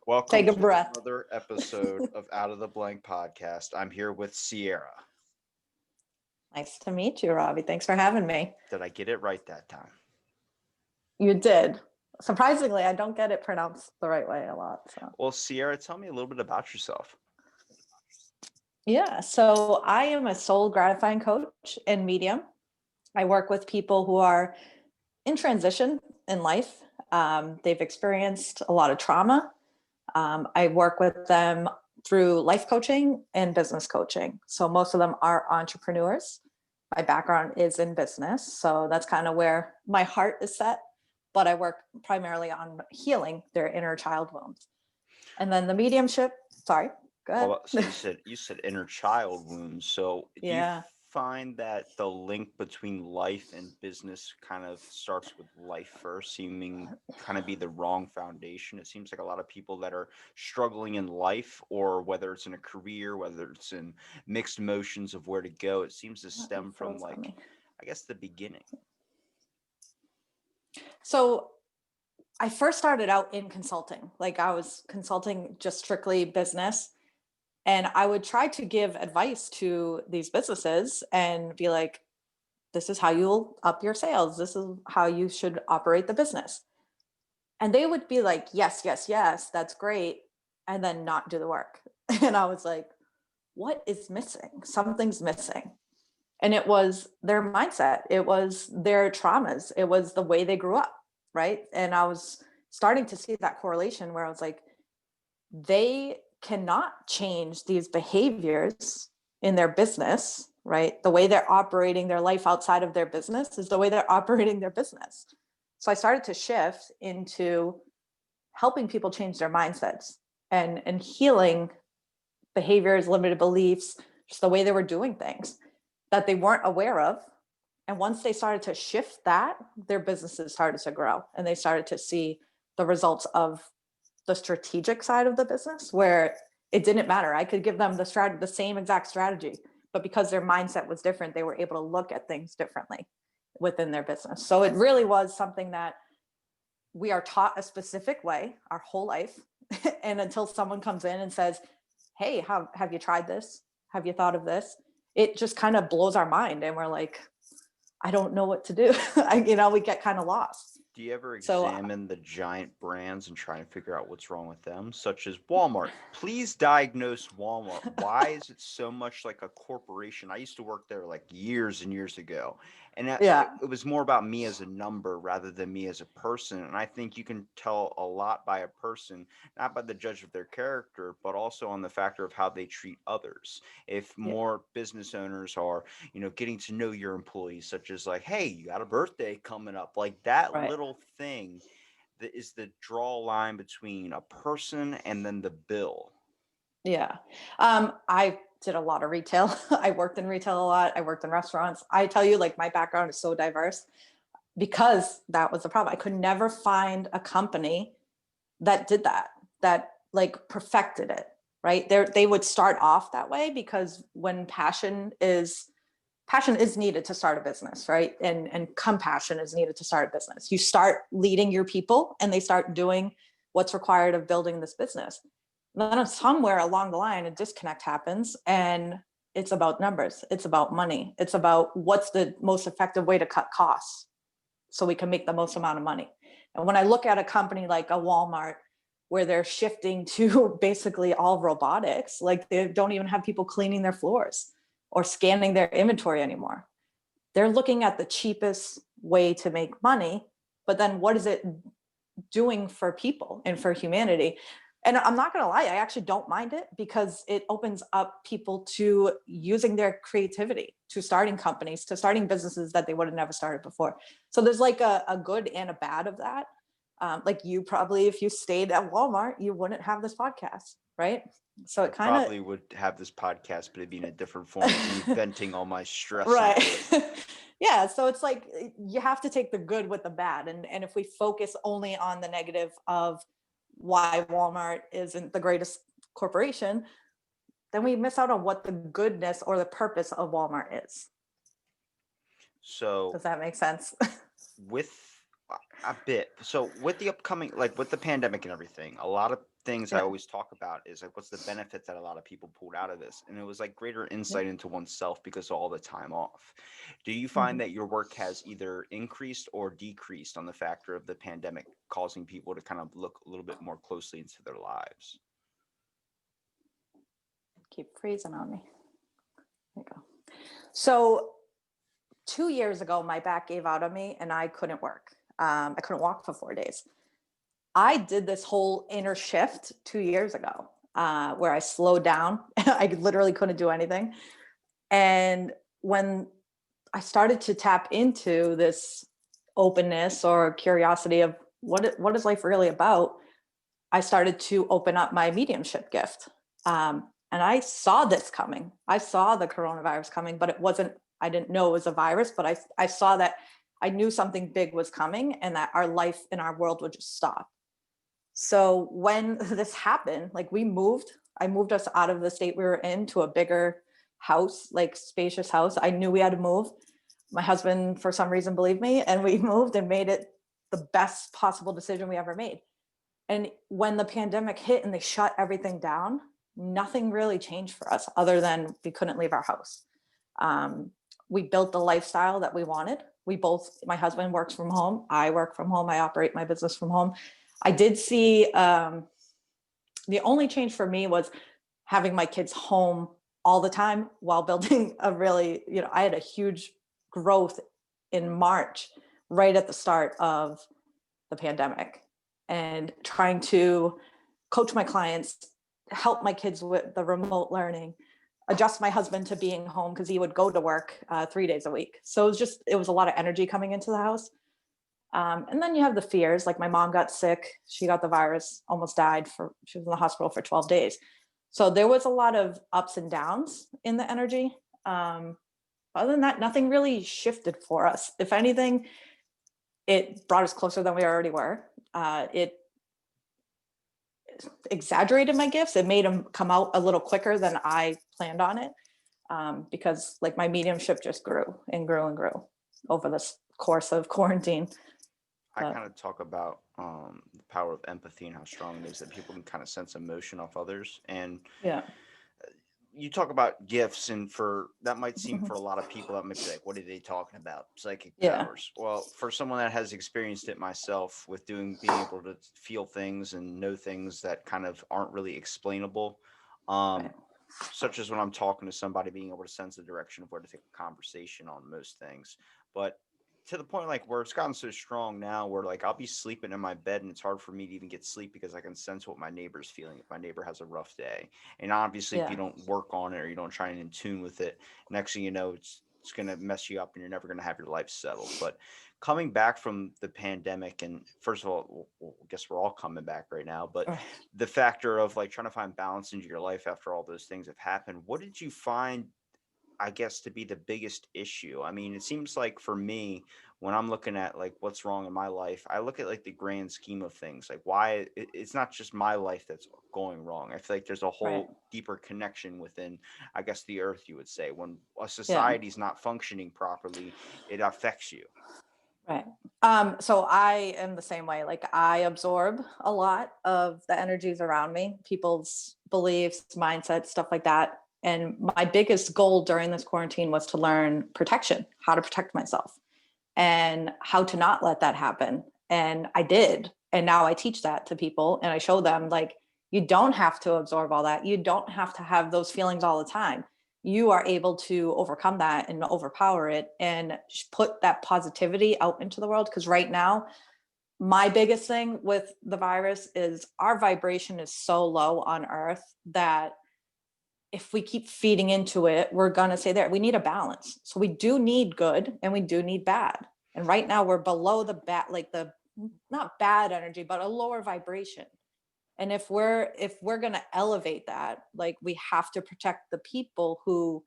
Welcome Take a to breath. another episode of Out of the Blank podcast. I'm here with Sierra. Nice to meet you, Robbie. Thanks for having me. Did I get it right that time? You did. Surprisingly, I don't get it pronounced the right way a lot. So Well, Sierra, tell me a little bit about yourself. yeah, so I am a soul gratifying coach in Medium. I work with people who are in transition in life. They've experienced a lot of trauma. I work with them through life coaching and business coaching. So most of them are entrepreneurs. My background is in business, so that's kind of where my heart is set. But I work primarily on healing their inner child wounds. And then the mediumship, sorry, go ahead. Well, so you said inner child wounds. So do you Yeah. find that the link between life and business kind of starts with life first, seeming kind of be the wrong foundation? It seems like a lot of people that are struggling in life, or whether it's in a career, whether it's in mixed emotions of where to go, it seems to You stem from froze on me. I guess the beginning. So I first started out in consulting. Like I was consulting just strictly business. And I would try to give advice to these businesses and be like, this is how you'll up your sales. This is how you should operate the business. And they would be like, yes, yes, yes, that's great. And then not do the work. And I was like, what is missing? Something's missing. And it was their mindset, it was their traumas, it was the way they grew up. Right. And I was starting to see that correlation where I was like, they cannot change these behaviors in their business, right? The way they're operating their life outside of their business is the way they're operating their business. So I started to shift into helping people change their mindsets and healing behaviors, limited beliefs, just the way they were doing things that they weren't aware of. And once they started to shift that, their businesses started to grow and they started to see the results of the strategic side of the business where it didn't matter. I could give them the same exact strategy, but because their mindset was different, they were able to look at things differently within their business. So it really was something that we are taught a specific way our whole life. And until someone comes in and says, hey, have you tried this? Have you thought of this? It just kind of blows our mind. And we're like, I don't know what to do. We get kind of lost. Do you ever So examine the giant brands and try and figure out what's wrong with them, such as Walmart? Please diagnose Walmart. Why is it so much like a corporation? I used to work there like years and years ago, and yeah, it was more about me as a number rather than me as a person. And I think you can tell a lot by a person, not by the judge of their character, but also on the factor of how they treat others. If yeah, more business owners are getting to know your employees, such as like, hey, you got a birthday coming up, like that right. little thing that is the draw line between a person and then the bill. Yeah. I did a lot of retail. I worked in retail a lot. I worked in restaurants. I tell you, like my background is so diverse because that was the problem. I could never find a company that did that like perfected it, right? They would start off that way because when passion is needed to start a business, right? And compassion is needed to start a business. You start leading your people and they start doing what's required of building this business. Then somewhere along the line, a disconnect happens and it's about numbers. It's about money. It's about what's the most effective way to cut costs so we can make the most amount of money. And when I look at a company like a Walmart, where they're shifting to basically all robotics, like they don't even have people cleaning their floors or scanning their inventory anymore. They're looking at the cheapest way to make money, but then what is it doing for people and for humanity? And I'm not going to lie, I actually don't mind it because it opens up people to using their creativity, to starting companies, to starting businesses that they would have never started before. So there's like a good and a bad of that. Like you probably, if you stayed at Walmart, you wouldn't have this podcast, right? So I it kind of, probably would have this podcast, but it'd be in a different form of me venting all my stress right. into it. Yeah. So it's like you have to take the good with the bad. And if we focus only on the negative of why Walmart isn't the greatest corporation, then we miss out on what the goodness or the purpose of Walmart is. So Does that make sense? with A bit. So with the upcoming, like with the pandemic and everything, a lot of things I Yeah. always talk about is like what's the benefits that a lot of people pulled out of this, and it was like greater Yeah. insight into oneself because of all the time off. Do you find Mhm. that your work has either increased or decreased on the factor of the pandemic causing people to kind of look a little bit more closely into their lives? Keep freezing on me. There you go. So 2 years ago, my back gave out on me and I couldn't work. I couldn't walk for 4 days. I did this whole inner shift 2 years ago where I slowed down. I literally couldn't do anything. And when I started to tap into this openness or curiosity of what is life really about, I started to open up my mediumship gift. And I saw this coming. I saw the coronavirus coming, but it wasn't, I didn't know it was a virus, but I saw that I knew something big was coming and that our life in our world would just stop. So when this happened, like I moved us out of the state we were in to a bigger house, like spacious house. I knew we had to move. My husband, for some reason, believed me, and we moved and made it the best possible decision we ever made. And when the pandemic hit and they shut everything down, nothing really changed for us other than we couldn't leave our house. Um, we built the lifestyle that we wanted. We both, my husband works from home. I work from home. I operate my business from home. I did see the only change for me was having my kids home all the time while building a really, I had a huge growth in March, right at the start of the pandemic, and trying to coach my clients, help my kids with the remote learning, adjust my husband to being home because he would go to work 3 days a week. So it was a lot of energy coming into the house. And then you have the fears, like my mom got sick, she got the virus, almost died she was in the hospital for 12 days. So there was a lot of ups and downs in the energy. Um, Other than that, nothing really shifted for us. If anything, it brought us closer than we already were. It exaggerated my gifts. It made them come out a little quicker than I planned on it, because like my mediumship just grew and grew and grew over this course of quarantine. I But kind of talk about the power of empathy and how strong it is that people can kind of sense emotion off others. And yeah. you talk about gifts, and for that might seem Mhm. for a lot of people that might be like, what are they talking about? Psychic Yeah. powers. Well, for someone that has experienced it myself with being able to feel things and know things that kind of aren't really explainable, um, Right. such as when I'm talking to somebody, being able to sense the direction of where to take a conversation on most things. But to the point like where it's gotten so strong now where like I'll be sleeping in my bed and it's hard for me to even get sleep because I can sense what my neighbor's feeling if my neighbor has a rough day. And obviously if you Yeah. don't work on it or you don't try and in tune with it, next thing you know it's gonna mess you up and you're never gonna have your life settled. But coming back from the pandemic, and first of all, I guess we're all coming back right now, but Right. the factor of like trying to find balance into your life after all those things have happened, what did you find, I guess, to be the biggest issue? I mean, it seems like for me, when I'm looking at like what's wrong in my life, I look at like the grand scheme of things, like why it's not just my life that's going wrong. I feel like there's a Right. whole deeper connection within, I guess, the earth, you would say. When a Yeah. society's not functioning properly, it affects you. Right. So I am the same way. Like I absorb a lot of the energies around me, people's beliefs, mindsets, stuff like that. And my biggest goal during this quarantine was to learn protection, how to protect myself and how to not let that happen. And I did. And now I teach that to people and I show them like, you don't have to absorb all that. You don't have to have those feelings all the time. You are able to overcome that and overpower it and put that positivity out into the world. Because right now, my biggest thing with the virus is our vibration is so low on Earth that if we keep feeding into it, we're going to stay there. We need a balance. So we do need good and we do need bad. And right now we're below the bad, like the not bad energy, but a lower vibration. And if we're going to elevate that, like we have to protect the people who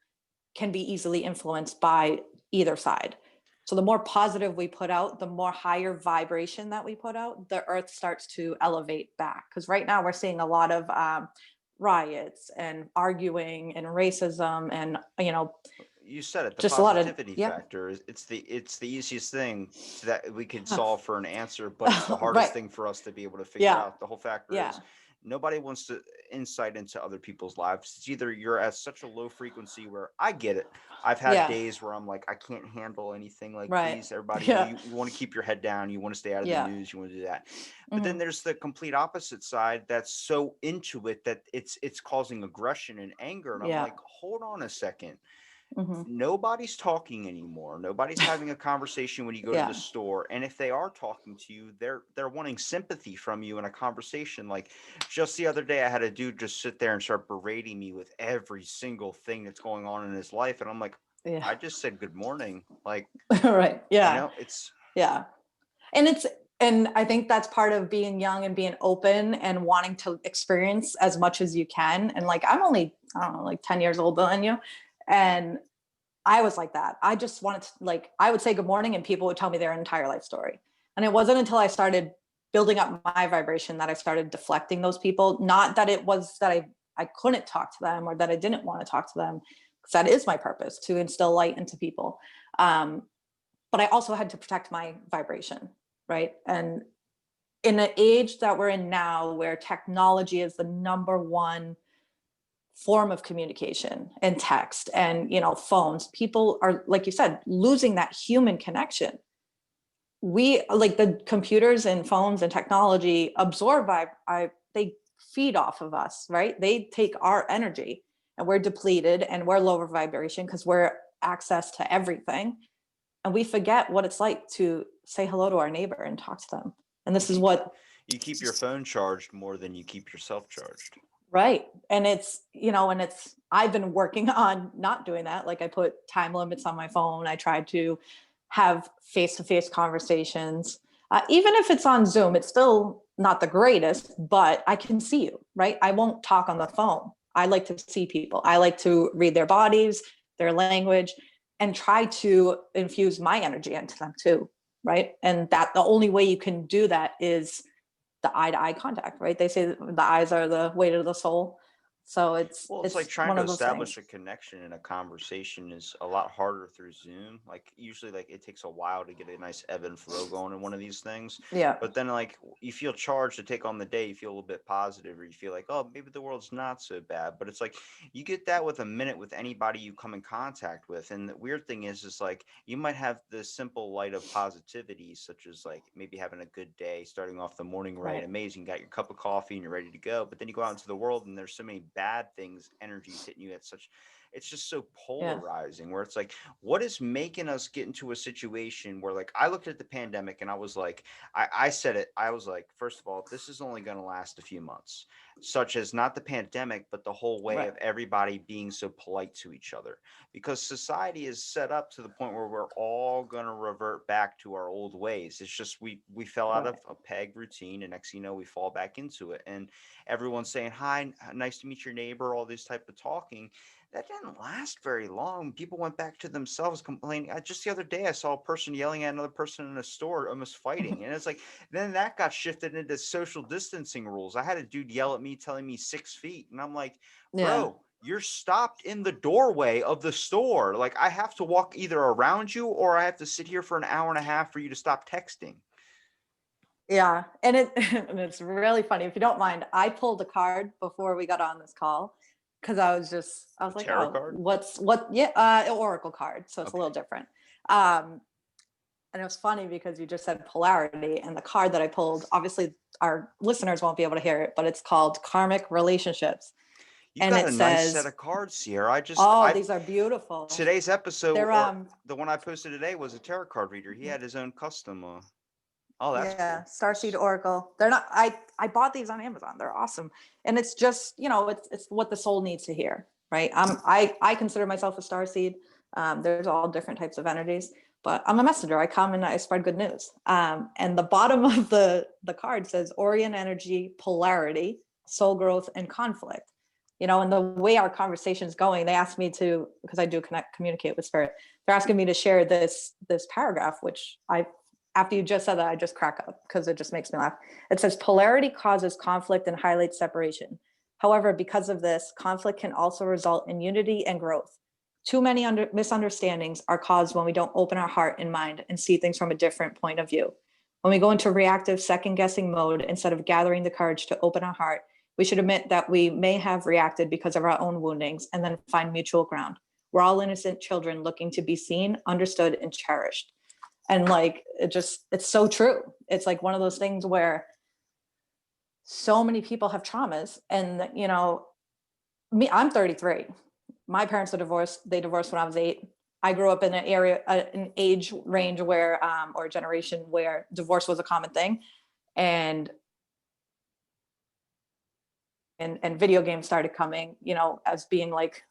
can be easily influenced by either side. So the more positive we put out, the more higher vibration that we put out, the earth starts to elevate back. Because right now we're seeing a lot of riots and arguing and racism and you said it, the Just a lot of, positivity yeah. factor is it's the easiest thing that we could solve for an answer, but it's the hardest Right. thing for us to be able to figure Yeah. out. The whole factor Yeah. is nobody wants to insight into other people's lives. It's either you're at such a low frequency where I get it. I've had Yeah. days where I'm like, I can't handle anything. Like, Right. please, everybody, Yeah. you want to keep your head down. You want to stay out of the Yeah. news. You want to do that. But Hmm. then there's the complete opposite side that's so into it that it's causing aggression and anger. And I'm Yeah. like, hold on a second, Hmm. nobody's talking anymore. Nobody's having a conversation when you go to the Yeah. store. And if they are talking to you, they're wanting sympathy from you in a conversation. Like just the other day, I had a dude just sit there and start berating me with every single thing that's going on in his life. And I'm like, Yeah. I just said good morning. Like, Right. Yeah. it's Yeah. And I think that's part of being young and being open and wanting to experience as much as you can. And like, I'm only, I don't know, like 10 years older than you. And I was like that. I just wanted to, like, I would say good morning and people would tell me their entire life story. And it wasn't until I started building up my vibration that I started deflecting those people. Not that it was that I couldn't talk to them or that I didn't want to talk to them, because that is my purpose, to instill light into people. Um, but I also had to protect my vibration, right? And in an age that we're in now, where technology is the number one form of communication and text and phones, people are, like you said, losing that human connection. We, like, the computers and phones and technology absorb they feed off of us, right? They take our energy, and we're depleted and we're lower vibration because we're access to everything, and we forget what it's like to say hello to our neighbor and talk to them. And you this is keep what, you keep your phone charged more than you keep yourself charged. right. And I've been working on not doing that. Like, I put time limits on my phone. I tried to have face-to-face conversations. Even if it's on Zoom, it's still not the greatest, but I can see you, right? I won't talk on the phone. I like to see people. I like to read their bodies, their language, and try to infuse my energy into them too, right? And that the only way you can do that is the eye to eye contact, right? They say the eyes are the way to the soul. So it's Well, it's like it's trying one to of those establish things. a connection in a conversation is a lot harder through Zoom. Like usually like it takes a while to get a nice ebb and flow going in one of these things. Yeah. But then like you feel charged to take on the day, you feel a little bit positive or you feel like, oh, maybe the world's not so bad. But it's like you get that with a minute with anybody you come in contact with. And the weird thing is like you might have the simple light of positivity, such as like maybe having a good day, starting off the morning right, Right. amazing, got your cup of coffee and you're ready to go. But then you go out into the world and there's so many bad things, energies hitting you at such, it's just so Yeah. polarizing where it's like, what is making us get into a situation where like I looked at the pandemic and I was like, I said it, I was like, first of all, this is only going to last a few months, such as not the pandemic, but the whole way Right. of everybody being so polite to each other, because society is set up to the point where we're all going to revert back to our old ways. It's just we fell out of Right. a peg routine, and next thing you know, we fall back into it. And everyone's saying hi, nice to meet your neighbor, all this type of talking. That didn't last very long. People went back to themselves complaining. Just the other day, I saw a person yelling at another person in a store, almost fighting. And it's like, then that got shifted into social distancing rules. I had a dude yell at me, telling me 6 feet. And I'm like, Yeah. bro, you're stopped in the doorway of the store. Like, I have to walk either around you or I have to sit here for an hour and a half for you to stop texting. Yeah. And and it's really funny. If you don't mind, I pulled a card before we got on this call because I A was like, tarot oh, card? yeah, Oracle card. So it's a Okay. little different. Um, and it was funny because you just said polarity, and the card that I pulled, obviously our listeners won't be able to hear it, but it's called Karmic Relationships. You And got it a nice set says, of cards here. oh, these are beautiful. Today's episode, They're or the one I posted today, was a tarot card reader. He had his own custom. Oh, that's Yeah, cool. Starseed Oracle. They're not, I bought these on Amazon. They're awesome. And it's just, it's what the soul needs to hear, right? I consider myself a starseed. There's all different types of energies, but I'm a messenger. I come and I spread good news. And the bottom of the card says Orient energy, polarity, soul growth, and conflict. And the way our conversation is going, they asked me to, because I do communicate with spirit. They're asking me to share this paragraph, which after you just said that, I just crack up because it just makes me laugh. It says polarity causes conflict and highlights separation. However, because of this, conflict can also result in unity and growth. Too many misunderstandings are caused when we don't open our heart and mind and see things from a different point of view. When we go into reactive second guessing mode, instead of gathering the courage to open our heart, we should admit that we may have reacted because of our own woundings and then find mutual ground. We're all innocent children looking to be seen, understood, and cherished. And like, it's so true. It's like one of those things where so many people have traumas. And, you know, I'm 33. My parents are divorced. They divorced when I was 8. I grew up in an area, an age range where, or a generation where divorce was a common thing. And video games started coming, you know, as being like,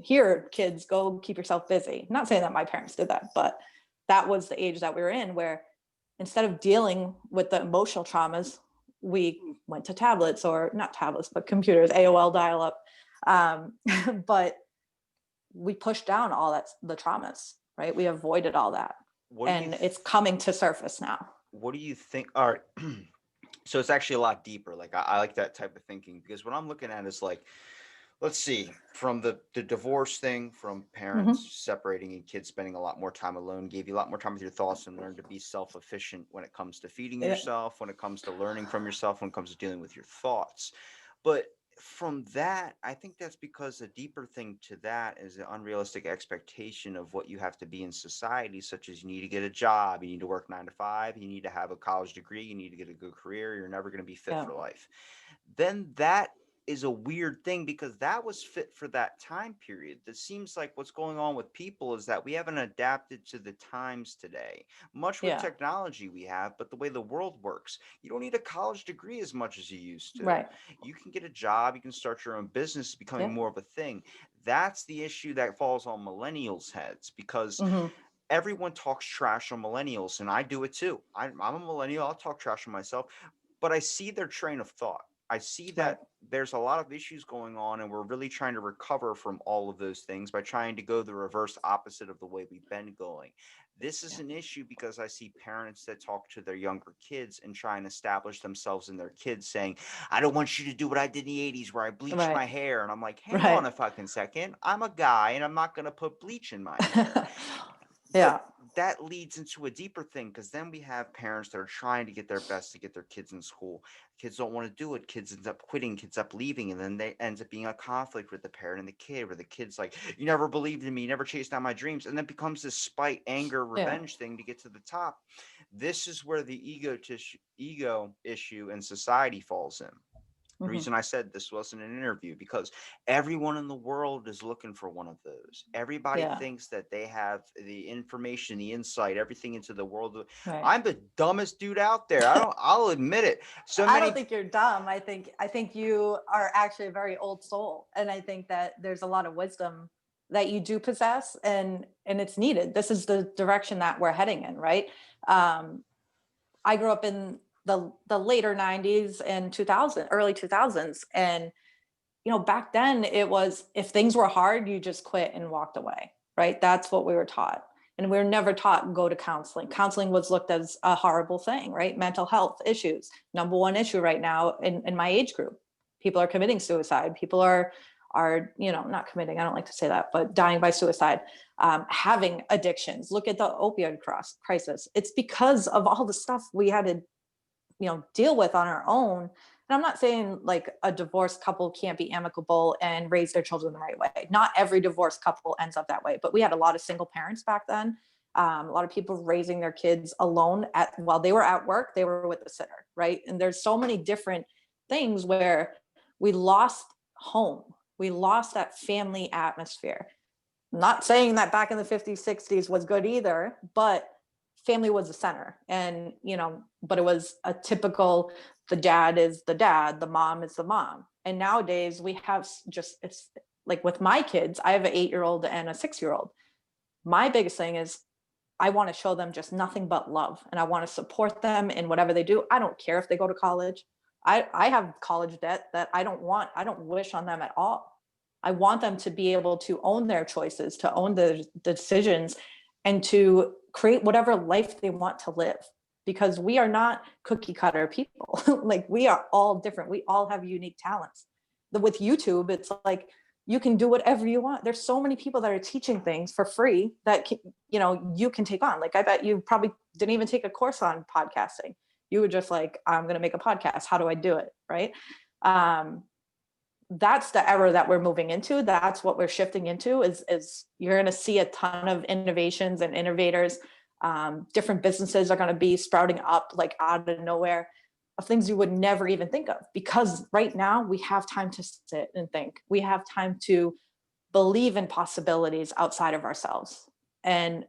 here, kids, go keep yourself busy. Not saying that my parents did that, but that was the age that we were in, where instead of dealing with the emotional traumas, we went to tablets, or not tablets, but computers, AOL dial-up. But we pushed down all that, the traumas, right? We avoided all that. And it's coming to surface now. What do you think? All right. So it's actually a lot deeper. Like I like that type of thinking, because what I'm looking at is like, let's see, from the divorce thing, from parents separating and kids spending a lot more time alone, gave you a lot more time with your thoughts and learn to be self-efficient when it comes to feeding yourself, when it comes to learning from yourself, when it comes to dealing with your thoughts. But from that, I think that's because a deeper thing to that is the unrealistic expectation of what you have to be in society, such as you need to get a job, you need to work 9 to 5, you need to have a college degree, you need to get a good career, you're never going to be fit for life. Then that is a weird thing, because that was fit for that time period. That seems like what's going on with people is that we haven't adapted to the times today. Much with technology we have, but the way the world works, you don't need a college degree as much as you used to. Right. You can get a job, you can start your own business. It's becoming more of a thing. That's the issue that falls on millennials' heads, because everyone talks trash on millennials, and I do it too. I'm a millennial, I'll talk trash on myself, but I see their train of thought. I see that there's a lot of issues going on, and we're really trying to recover from all of those things by trying to go the reverse opposite of the way we've been going. This is an issue because I see parents that talk to their younger kids and try and establish themselves in their kids, saying, I don't want you to do what I did in the 80s where I bleached my hair. And I'm like, hang on a fucking second. I'm a guy and I'm not going to put bleach in my hair. But that leads into a deeper thing, because then we have parents that are trying to get their best to get their kids in school. Kids don't want to do it. Kids end up quitting. Kids up leaving, and then they ends up being a conflict with the parent and the kid, where the kid's like, "You never believed in me. You never chased down my dreams," and then becomes this spite, anger, revenge thing to get to the top. This is where the ego issue in society falls in. The reason I said this wasn't an interview, because everyone in the world is looking for one of those. Everybody thinks that they have the information, the insight, everything into the world. I'm the dumbest dude out there. I'll admit it. I don't think you're dumb. I think you are actually a very old soul. And I think that there's a lot of wisdom that you do possess, and it's needed. This is the direction that we're heading in, right? I grew up in the later 90s and 2000, early 2000s. And, you know, back then it was, if things were hard, you just quit and walked away, right? That's what we were taught. And we were never taught go to counseling. Counseling was looked as a horrible thing, right? Mental health issues, number one issue right now in my age group. People are committing suicide. People are, you know, not committing, I don't like to say that, but dying by suicide, having addictions. Look at the opioid crisis. It's because of all the stuff we had to, you know, deal with on our own. And I'm not saying like a divorced couple can't be amicable and raise their children the right way. Not every divorced couple ends up that way, but we had a lot of single parents back then. A lot of people raising their kids alone while they were at work, they were with the sitter, right? And there's so many different things where we lost home. We lost that family atmosphere. Not saying that back in the 50s, 60s was good either, but family was the center. And, you know, but it was a typical, the dad is the dad, the mom is the mom. And nowadays we have just, it's like with my kids, I have an 8-year-old and a 6-year-old. My biggest thing is I want to show them just nothing but love. And I want to support them in whatever they do. I don't care if they go to college. I have college debt that I don't wish on them at all. I want them to be able to own their choices, to own the decisions, and to create whatever life they want to live, because we are not cookie cutter people. Like, we are all different. We all have unique talents. With YouTube, it's like you can do whatever you want. There's so many people that are teaching things for free that you can take on. Like, I bet you probably didn't even take a course on podcasting. You were just like, I'm going to make a podcast. How do I do it? Right. Um, that's the era that we're moving into. That's what we're shifting into is you're going to see a ton of innovations and innovators. Different businesses are going to be sprouting up like out of nowhere, of things you would never even think of, because right now we have time to sit and think. We have time to believe in possibilities outside of ourselves. And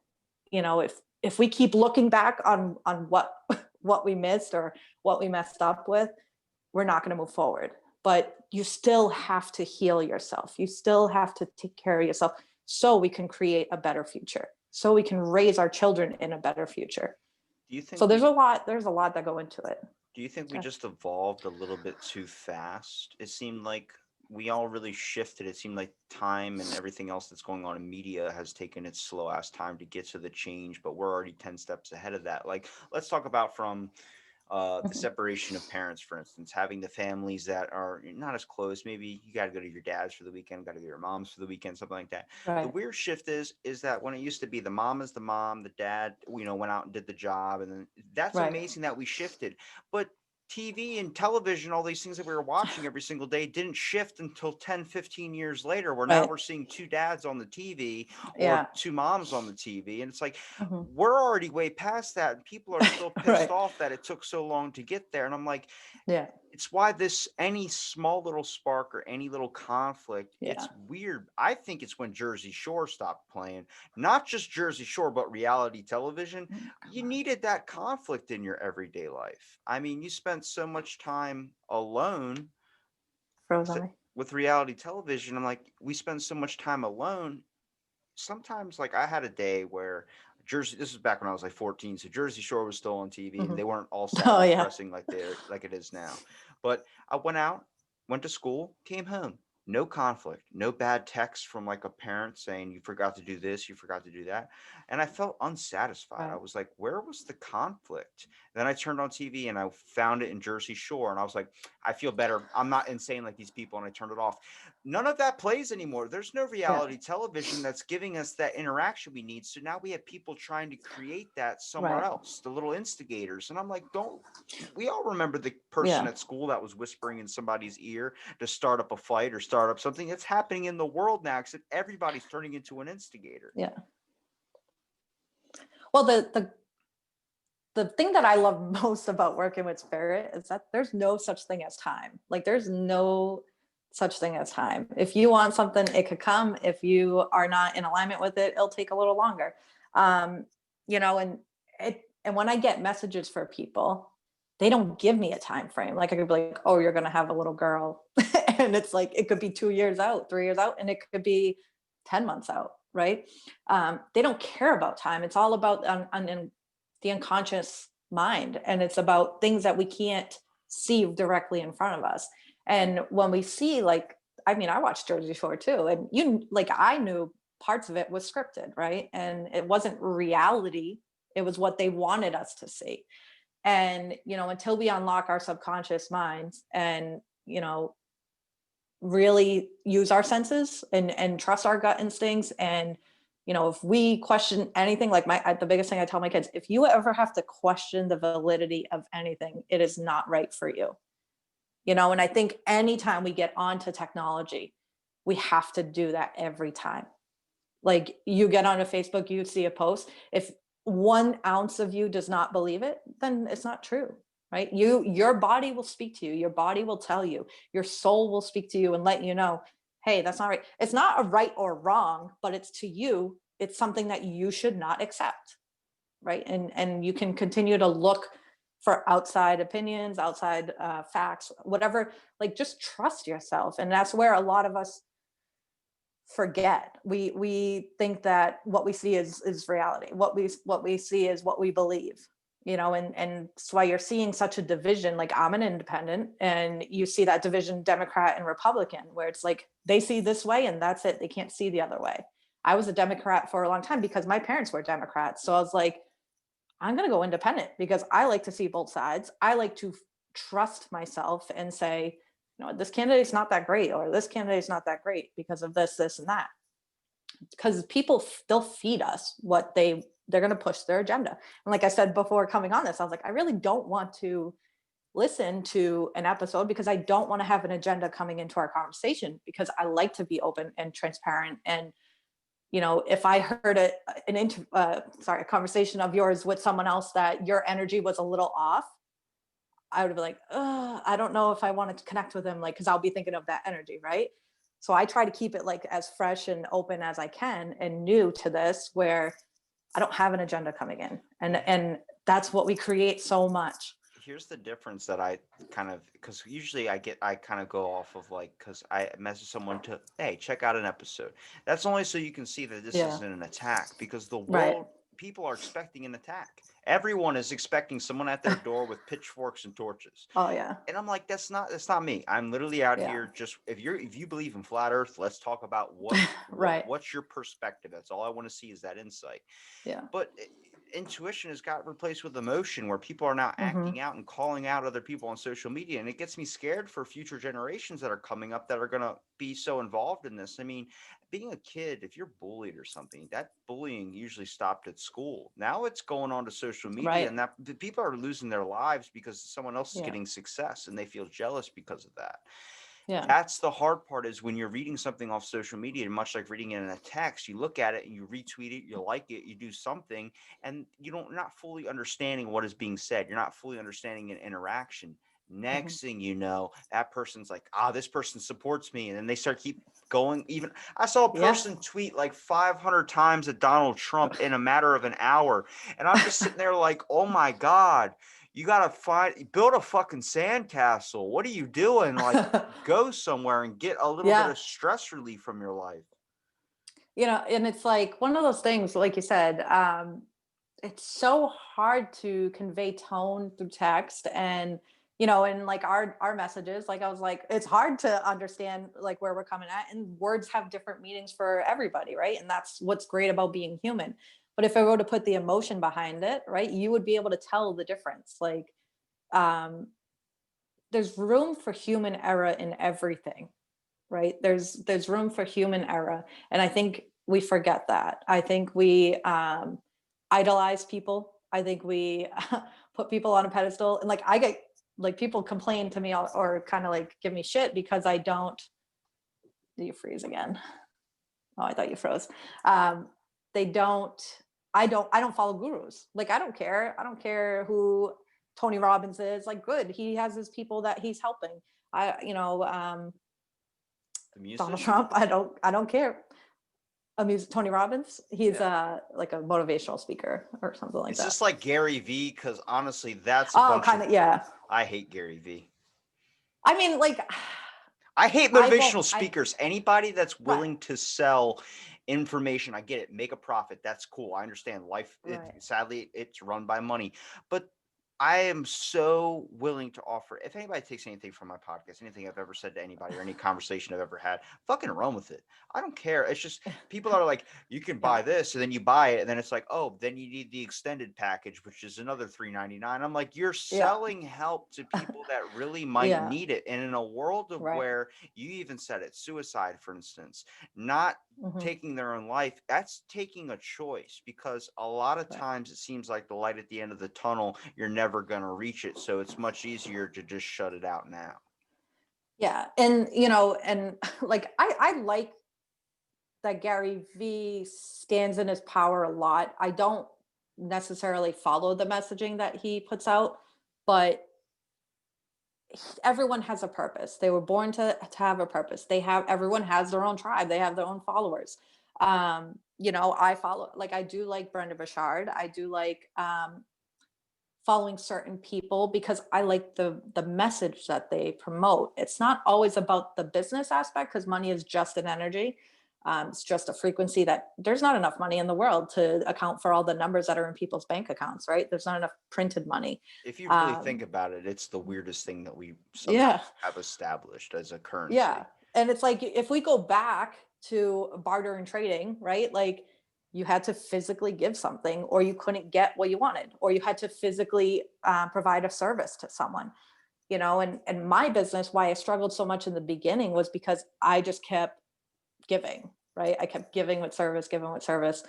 if we keep looking back on what we missed or what we messed up with, we're not going to move forward. But you still have to heal yourself. You still have to take care of yourself so we can create a better future, so we can raise our children in a better future. Do you think So there's we a lot that go into it. do you think we just evolved a little bit too fast? It seemed like we all really shifted. It seemed like time and everything else that's going on in media has taken its slow ass time to get to the change, but we're already 10 steps ahead of that. Like, let's talk about from the Mhm. separation of parents, for instance, having the families that are not as close. Maybe you got to go to your dad's for the weekend, got to go to your mom's for the weekend, something like that. The Right. weird shift is that when it used to be the mom is the mom, the dad, went out and did the job, and then that's Right. amazing that we shifted. But TV and television, all these things that we were watching every single day didn't shift until 10, 15 years later, where now Right. we're seeing two dads on the TV or Yeah. two moms on the TV. And it's like, Mhm. we're already way past that. And people are still pissed Right. off that it took so long to get there. And I'm like, Yeah. it's why this any small little spark or any little conflict, Yeah. it's weird. I think it's when Jersey Shore stopped playing, not just Jersey Shore, but reality television. Oh, You come on. needed that conflict in your everyday life. I mean, you spent so much time alone Froze s- on me. with reality television. I'm like, we spend so much time alone. Sometimes, like, I had a day where this was back when I was like 14, so Jersey Shore was still on TV and Mhm. they weren't all sad Oh and yeah. depressing like it is now. But I went out, went to school, came home. No conflict, no bad text from like a parent saying you forgot to do this, you forgot to do that. And I felt unsatisfied. I Right. was like, where was the conflict? Then I turned on TV and I found it in Jersey Shore and I was like, I feel better. I'm not insane like these people. And I turned it off. None of that plays anymore. There's no Yeah. reality television that's giving us that interaction we need. So now we have people trying to create that somewhere Right. else, the little instigators. And I'm like, don't we all remember the person Yeah. at school that was whispering in somebody's ear to start up a fight or start up something? It's happening in the world now, except everybody's turning into an instigator. Yeah. Well, the thing that I love most about working with spirit is that there's no such thing as time. Like, there's no such thing as time. If you want something, it could come. If you are not in alignment with it, it'll take a little longer. Um, and when I get messages for people, they don't give me a time frame. Like, I could be like, oh, you're gonna have a little girl. And it's like it could be 2 years out, 3 years out, and it could be 10 months out, right? They don't care about time. It's all about the unconscious mind, and it's about things that we can't see directly in front of us. And when we see, like, I mean, I watched Jersey Shore too, and I knew parts of it was scripted, right? And it wasn't reality. It was what they wanted us to see. And until we unlock our subconscious minds and really use our senses and trust our gut instincts, and if we question anything, like the biggest thing I tell my kids, if you ever have to question the validity of anything, it is not right for you. And I think anytime we get onto technology, we have to do that every time. Like, you get on a Facebook, you see a post, if 1 ounce of you does not believe it, then it's not true, right? Your body will speak to you, your body will tell you, your soul will speak to you and let you know, hey, that's not right. It's not a right or wrong, but it's to you, it's something that you should not accept, right? And you can continue to look for outside opinions, outside facts, whatever. Like, just trust yourself. And that's where a lot of us forget. We think that what we see is reality. What we see is what we believe. And that's why you're seeing such a division. Like, I'm an independent, and you see that division, Democrat and Republican, where it's like they see this way and that's it. They can't see the other way. I was a Democrat for a long time because my parents were Democrats. So I was like, I'm going to go independent because I like to see both sides. I like to trust myself and say, this candidate's not that great, or this candidate's not that great because of this and that. Because people, they'll feed us what they're going to push their agenda. And like I said before coming on this, I was like, I really don't want to listen to an episode because I don't want to have an agenda coming into our conversation, because I like to be open and transparent. And if I heard a conversation of yours with someone else that your energy was a little off, I would be like, I don't know if I wanted to connect with him, like, because I'll be thinking of that energy, right? So I try to keep it like as fresh and open as I can and new to this, where I don't have an agenda coming in. And that's what we create so much. Here's the difference that I kind of, because usually I kind of go off of like, because I message someone to, hey, check out an episode. That's only so you can see that this Yeah. isn't an attack, because the Right. world, people are expecting an attack. Everyone is expecting someone at their door with pitchforks and torches. Oh yeah. And I'm like, that's not me. I'm literally out Yeah. here just, if you believe in flat earth, let's talk about Right. what's your perspective. That's all I want to see, is that insight. Yeah. But intuition has got replaced with emotion, where people are now Mm-hmm. acting out and calling out other people on social media. And it gets me scared for future generations that are coming up that are going to be so involved in this. I mean, being a kid, if you're bullied or something, that bullying usually stopped at school. Now it's going on to social media, Right. and that the people are losing their lives because someone else is Yeah. getting success and they feel jealous because of that. Yeah. That's the hard part, is when you're reading something off social media, and much like reading it in a text, you look at it and you retweet it, you like it, you do something, and not fully understanding what is being said. You're not fully understanding an interaction. Mm-hmm. Next thing you know, that person's like, this person supports me. And then they start keep going. Even I saw a Yeah. person tweet like 500 times at Donald Trump in a matter of an hour. And I'm just sitting there like, oh my God, you got to build a fucking sandcastle. What are you doing? Like, go somewhere and get a little bit Yeah. of stress relief from your life. And it's like one of those things, like you said, it's so hard to convey tone through text. And and like our messages, like I was like, it's hard to understand like where we're coming at, and words have different meanings for everybody, right? And that's what's great about being human. But if I were to put the emotion behind it, right, you would be able to tell the difference. Like, um there's room for human error in everything, right? There's room for human error. And I think we forget that. I think we idolize people. I think we put people on a pedestal. And like I get, like, people complain to me, or kind of like give me shit because I don't. Do you freeze again? Oh, I thought you froze. Um, they don't. I don't follow gurus. Like, I don't care. I don't care who Tony Robbins is. Like, good. He has his people that he's helping. I you know The Donald musician? Trump. I don't care. Tony Robbins. He's Yeah. like a motivational speaker or something like It's that. just like Gary V, because honestly, that's a Oh, bunch kind of. of, yeah. I hate Gary V. I mean, like, I hate I won't. motivational speakers. Anybody that's Right, willing to sell information, I get it. Make a profit. That's cool. I understand. Life, right. sadly, it's run by money. But I am so willing to offer. If anybody takes anything from my podcast, anything I've ever said to anybody, or any conversation I've ever had, fucking run with it. I don't care. It's just people are like, you can Yeah, buy this, and then you buy it, and then it's like, oh, then you need the extended package, which is another $3.99. I'm like, you're yeah, selling help to people that really might yeah. need it. And in a world of Right. where you even said it, suicide, for instance, not Hmm. taking their own life, that's taking a choice, because a lot of Right. times it seems like the light at the end of the tunnel, you're never going to reach it, so it's much easier to just shut it out now. Yeah, and and like I like that Gary V stands in his power a lot. I don't necessarily follow the messaging that he puts out, but everyone has a purpose. They were born to have a purpose. Everyone has their own tribe. They have their own followers. I follow, like, I do like Brenda Bouchard. I do like following certain people because I like the message that they promote. It's not always about the business aspect, because money is just an energy. It's just a frequency, that there's not enough money in the world to account for all the numbers that are in people's bank accounts, right? There's not enough printed money. If you really think Um, about it, it's the weirdest thing that we somehow yeah, have established as a yeah. currency. And it's like, if we go back to barter and trading, right? Like, you had to physically give something, or you couldn't get what you wanted, or you had to physically provide a service to someone. and my business, why I struggled so much in the beginning was because I just kept giving, right? I kept giving with service, giving with service.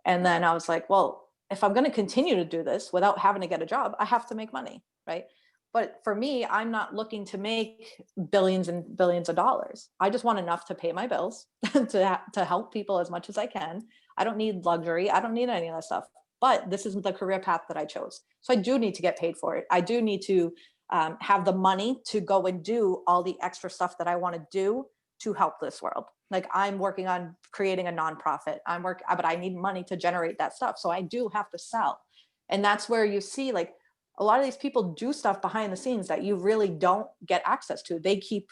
And then I was like, well, if I'm going to continue to do this without having to get a job, I have to make money, right? But for me, I'm not looking to make billions and billions of dollars. I just want enough to pay my bills, to help people as much as I can. I don't need luxury. I don't need any of that stuff. But this isn't the career path that I chose. So I do need to get paid for it. I do need to have the money to go and do all the extra stuff that I want to do to help this world. Like I'm working on creating a nonprofit. But I need money to generate that stuff. So I do have to sell. And that's where you see like a lot of these people do stuff behind the scenes that you really don't get access to. They keep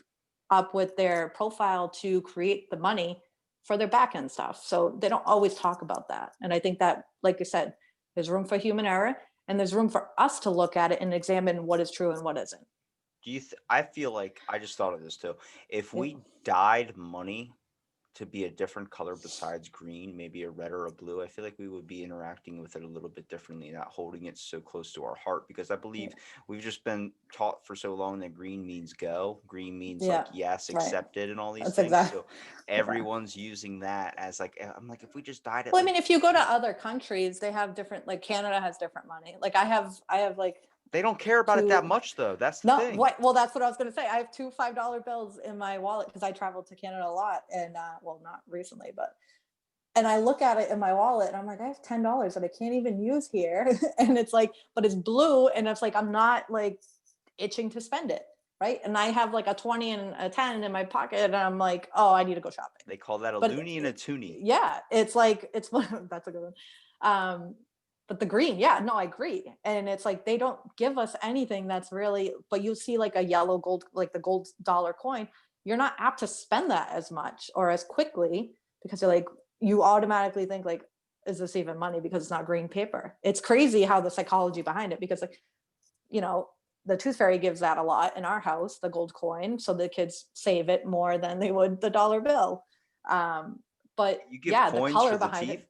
up with their profile to create the money for their back end stuff. So they don't always talk about that. And I think that, like I said, there's room for human error and there's room for us to look at it and examine what is true and what isn't. I feel like I just thought of this too. If Yep. we dyed money to be a different color besides green, maybe a red or a blue, I feel like we would be interacting with it a little bit differently, not holding it so close to our heart. Because I believe we've just been taught for so long that green means go, green means like Yeah. yes, Right. accepted, and all these That's things. exactly. So Yeah. everyone's using that as like, I'm like, if we just dyed it Well, I like mean, if you go to pink, other countries, they have different, like Canada has different money. Like I have like they don't care about it that two. much though. That's the No, thing. what? Well, that's what I was going to say. I have two $5 bills in my wallet because I traveled to Canada a lot, and well, not recently, but and I look at it in my wallet, and I'm like, I have $10 that I can't even use here, and it's like, but it's blue, and it's like I'm not like itching to spend it, right? And I have like a 20 and a 10 in my pocket, and I'm like, oh, I need to go shopping. They call that a But loony and a toonie. yeah, it's like it's that's a good one. Um, but the green, yeah, no, I agree. And it's like they don't give us anything that's really, but you see like a yellow gold, like the gold dollar coin, you're not apt to spend that as much or as quickly because you're like, you automatically think like, is this even money because it's not green paper? It's crazy how the psychology behind it, because like, you know, the tooth fairy gives that a lot in our house, the gold coin. So the kids save it more than they would the dollar bill. Um, but You give yeah, the coins for color the behind teeth? it,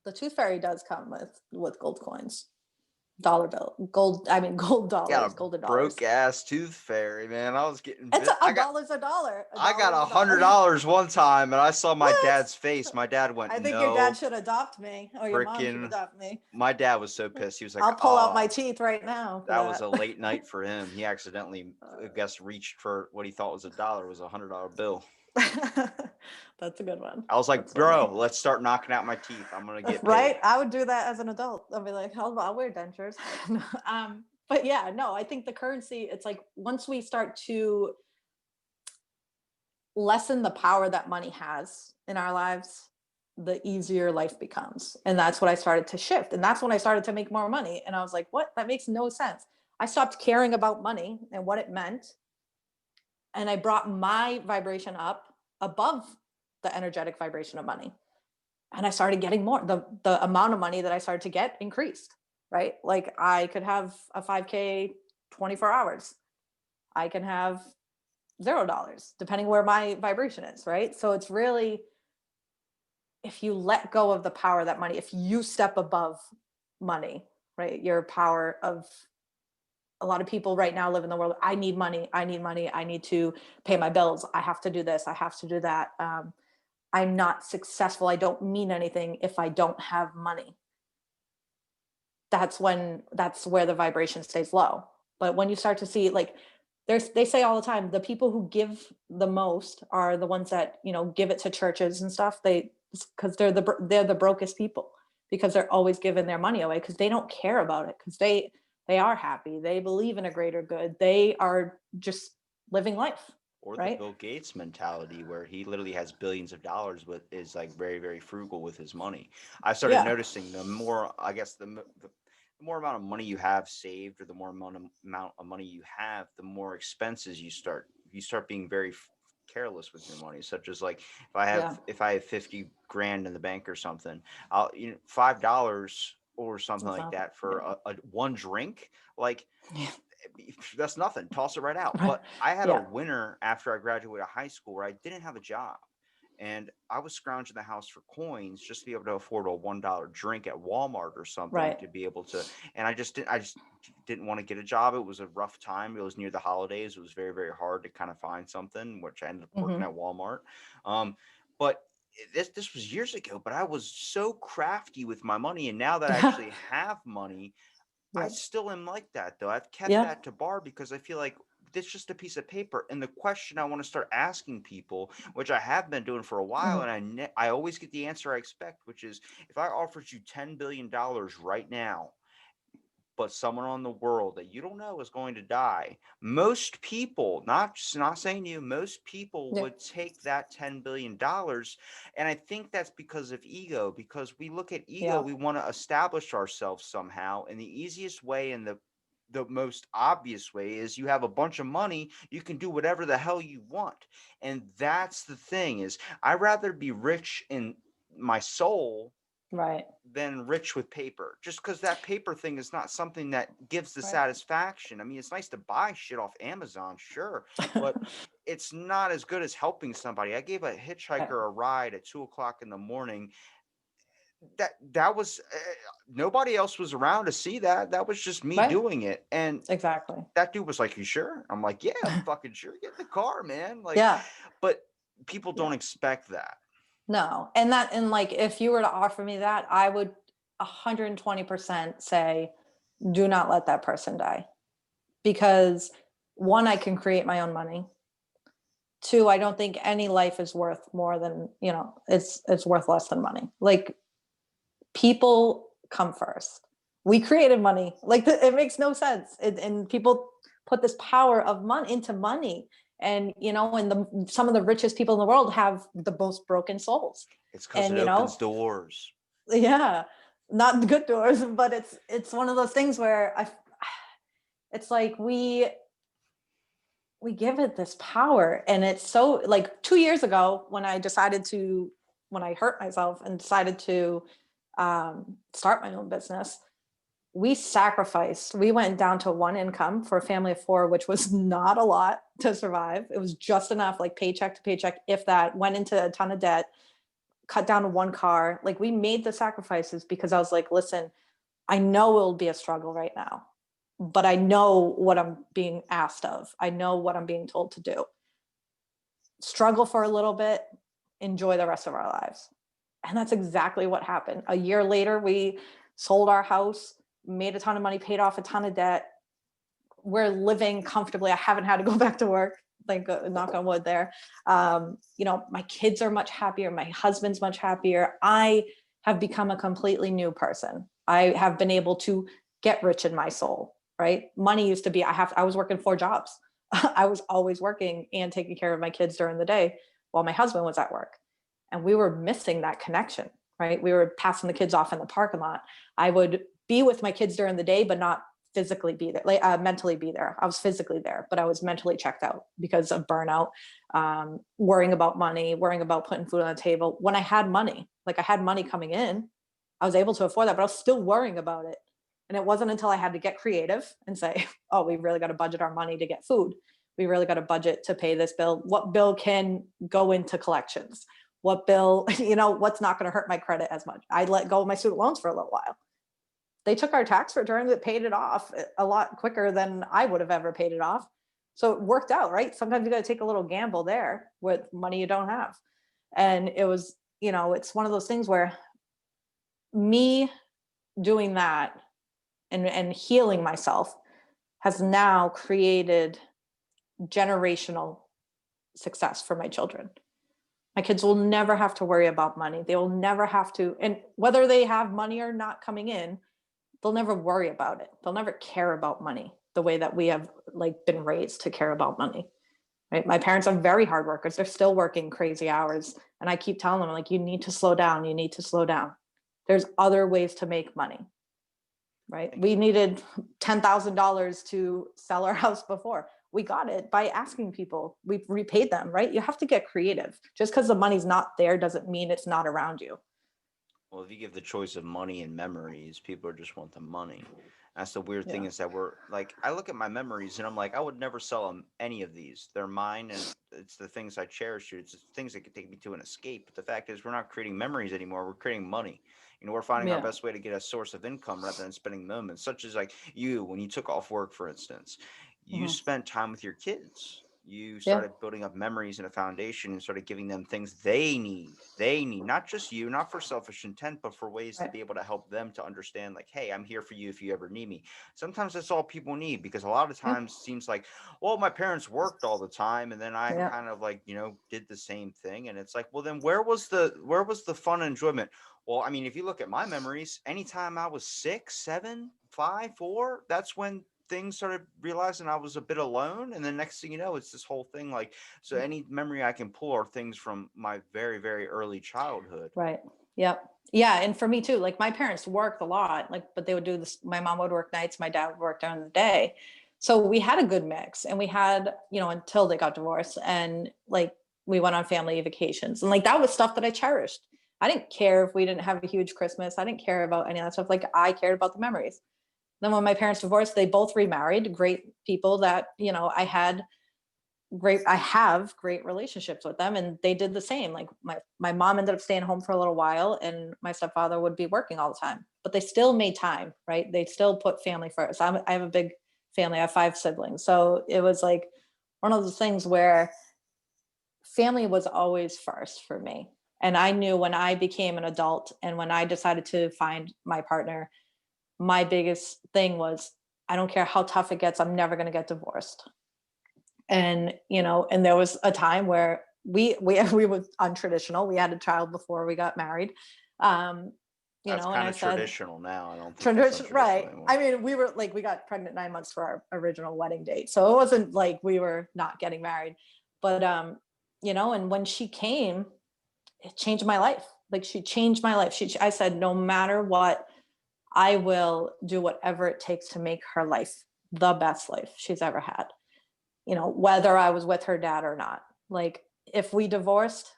the tooth fairy does come with gold coins, dollar bill, gold. I mean, gold Got dollars, a golden broke dollars. ass tooth fairy, man. I was getting It's bit. a dollar's a dollar. A I dollar got is a a hundred dollar. dollars one time, and I saw my What? dad's face. My dad went, I think your dad "No, should adopt me, or your mom should freaking." adopt me. My dad was so pissed. He was like, I'll pull out my "Oh, teeth right now for that was that. a late night for him. He accidentally, I guess, reached for what he thought was $1. It was $100 bill." That's a good one. I was like, That's funny. "Bro, let's start knocking out my teeth. I'm gonna get paid." Right? I would do that as an adult. I'll be like, I'll wear dentures. But yeah, no, I think the currency, it's like once we start to lessen the power that money has in our lives, the easier life becomes. And that's what I started to shift. And that's when I started to make more money. And I was like, what? That makes no sense. I stopped caring about money and what it meant. And I brought my vibration up above the energetic vibration of money. And I started getting more. The amount of money that I started to get increased, right? Like I could have a 5K 24 hours. I can have $0, depending where my vibration is, right? So it's really, if you let go of the power of that money, if you step above money, right? Your power of, a lot of people right now live in the world, I need money, I need money, I need to pay my bills, I have to do this, I have to do that. I'm not successful, I don't mean anything if I don't have money. That's where the vibration stays low. But when you start to see, like, they say all the time, the people who give the most are the ones that, give it to churches and stuff. Because they're the brokest people, because they're always giving their money away because they don't care about it, because they are happy, they believe in a greater good, they are just living life, Or the right? Bill Gates mentality, where he literally has billions of dollars, but is like very, very frugal with his money. I started Yeah. noticing the more, I guess, the more amount of money you have saved, or the more amount of money you have, the more expenses you start being very careless with your money. Such as like, Yeah. if I have 50 grand in the bank or something, I'll, $5 or something That's like nothing. that for Yeah. a one drink. Like, Yeah. that's nothing. Toss it right out. Right. But I had a Yeah. winter after I graduated high school where I didn't have a job. and I was scrounging the house for coins just to be able to afford a $1 drink at Walmart or something Right. to be able to. And I just didn't want to get a job. It was a rough time. It was near the holidays. It was very, very hard to kind of find something, which I ended up working Hmm. at Walmart. But this was years ago, but I was so crafty with my money, and now that I Yeah. actually have money, I Right. still am like that though. I've kept Yeah. that to bar because I feel like it's just a piece of paper. And the question I want to start asking people, which I have been doing for a while, Hmm. and I always get the answer I expect, which is if I offered you $10 billion right now, but someone on the world that you don't know is going to die, most people, not saying you, most people Yeah. would take that $10 billion. And I think that's because of ego, because we look at ego, Yeah. we want to establish ourselves somehow, and the easiest way and the most obvious way is you have a bunch of money, you can do whatever the hell you want. And that's the thing, is I rather be rich in my soul Right. than rich with paper, just because that paper thing is not something that gives the Right. satisfaction. I mean, it's nice to buy shit off Amazon, sure, but it's not as good as helping somebody. I gave a Right. hitchhiker a ride at 2 o'clock in the morning. That was nobody else was around to see that. That was just me Right. doing it. And Exactly. that dude was like, "You sure?" I'm like, "Yeah, I'm fucking sure. Get in the car, man." Like, Yeah. but people Yeah. don't expect that. No. And like if you were to offer me that, I would 120% say, do not let that person die. Because one, I can create my own money. Two, I don't think any life is worth more than, it's worth less than money. Like people come first. We created money. Like it makes no sense. And people put this power of money into money. And some of the richest people in the world have the most broken souls. It's because And it opens doors. yeah, not good doors, but it's one of those things where it's like we give it this power, and it's so like 2 years ago when I hurt myself and decided to start my own business. We went down to one income for a family of four, which was not a lot to survive. It was just enough, like paycheck to paycheck, if that. Went into a ton of debt, cut down to one car. Like we made the sacrifices because I was like, listen, I know it'll be a struggle right now, but I know what I'm being asked of. I know what I'm being told to do. Struggle for a little bit, enjoy the rest of our lives. And that's exactly what happened. A year later, we sold our house, made a ton of money, paid off a ton of debt. We're living comfortably. I haven't had to go back to work. Like knock on wood there. My kids are much happier. My husband's much happier. I have become a completely new person. I have been able to get rich in my soul, right? Money used to be, I was working 4 jobs. I was always working and taking care of my kids during the day while my husband was at work. And we were missing that connection, right? We were passing the kids off in the parking lot. I would be with my kids during the day, but not physically be there, like mentally be there. I was physically there, but I was mentally checked out because of burnout, worrying about money, worrying about putting food on the table. When I had money, like I had money coming in, I was able to afford that, but I was still worrying about it. And it wasn't until I had to get creative and say, oh, we really got to budget our money to get food. We really got to budget to pay this bill. What bill can go into collections? What bill, what's not going to hurt my credit as much? I let go of my student loans for a little while. They took our tax return that paid it off a lot quicker than I would have ever paid it off. So it worked out, right? Sometimes you got to take a little gamble there with money you don't have. And it was, it's one of those things where me doing that and healing myself has now created generational success for my children. My kids will never have to worry about money. They will never have to, and whether they have money or not coming in, they'll never worry about it. They'll never care about money the way that we have like been raised to care about money. Right? My parents are very hard workers. They're still working crazy hours. And I keep telling them, like, you need to slow down. You need to slow down. There's other ways to make money. Right? We needed $10,000 to sell our house before. We got it by asking people. We've repaid them, right? You have to get creative. Just because the money's not there doesn't mean it's not around you. Well, if you give the choice of money and memories, people just want the money. That's the weird thing Yeah. is that we're like, I look at my memories and I'm like, I would never sell them any of these. They're mine, and it's the things I cherish. It's the things that could take me to an escape. But the fact is, we're not creating memories anymore. We're creating money. We're finding our Yeah. best way to get a source of income rather than spending moments, such as like you, when you took off work, for instance, you Hmm. spent time with your kids. You Yeah. started building up memories and a foundation and started giving them things they need. They need, not just you, not for selfish intent, but for ways to Right. be able to help them to understand, like, hey, I'm here for you if you ever need me. Sometimes that's all people need, because a lot of Yeah. times it seems like, well, my parents worked all the time and then I Yeah. kind of like, did the same thing. And it's like, well, then where was the fun and enjoyment? Well, I mean, if you look at my memories, anytime I was 6, 7, 5, 4, that's when things started realizing I was a bit alone. And then next thing you know, it's this whole thing like, so any memory I can pull are things from my very, very early childhood. Right. Yep. Yeah. And for me too, like my parents worked a lot, like, but they would do this. My mom would work nights, my dad would work during the day. So we had a good mix, and we had, until they got divorced, and like we went on family vacations, and like that was stuff that I cherished. I didn't care if we didn't have a huge Christmas. I didn't care about any of that stuff. Like I cared about the memories. Then when my parents divorced, they both remarried, great people that, I have great relationships with them, and they did the same. Like my mom ended up staying home for a little while, and my stepfather would be working all the time, but they still made time, right? They still put family first. I have a big family. I have 5 siblings. So it was like one of those things where family was always first for me. And I knew when I became an adult and when I decided to find my partner, my biggest thing was, I don't care how tough it gets, I'm never going to get divorced. And and there was a time where we were untraditional. We had a child before we got married. um That's and kind I of said, traditional now. I don't think that's tradition, untraditional right? I anymore. mean, we were like, we got pregnant 9 months for our original wedding date, so it wasn't like we were not getting married. But and when she came, it changed my life. Like, she changed my life. I said, no matter what, I will do whatever it takes to make her life the best life she's ever had, whether I was with her dad or not. Like, if we divorced,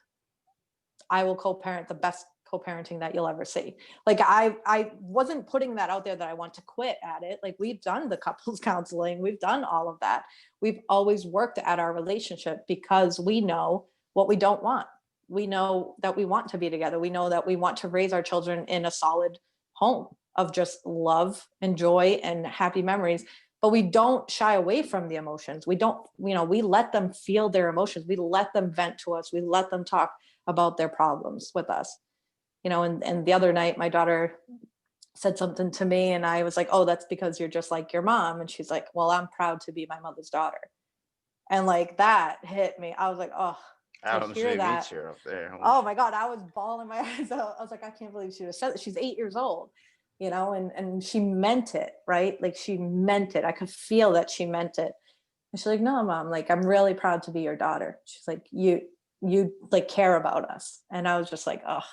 I will co-parent the best co-parenting that you'll ever see. Like, I wasn't putting that out there that I want to quit at it. Like, we've done the couples counseling, we've done all of that. We've always worked at our relationship because we know what we don't want. We know that we want to be together. We know that we want to raise our children in a solid home of just love and joy and happy memories. But we don't shy away from the emotions. We don't, we let them feel their emotions. We let them vent to us. We let them talk about their problems with us. And the other night, my daughter said something to me, and I was like, oh, that's because you're just like your mom. And she's like, well, I'm proud to be my mother's daughter. And like, that hit me. I was like, oh, That to almost hear made me that. tear up there. Holy Oh shit. my God, I was bawling my eyes out. I was like, I can't believe she was said that. She's 8 years old, and she meant it, right? Like, she meant it. I could feel that she meant it. And she's like, no, mom, like, I'm really proud to be your daughter. She's like, you like care about us. And I was just like, oh,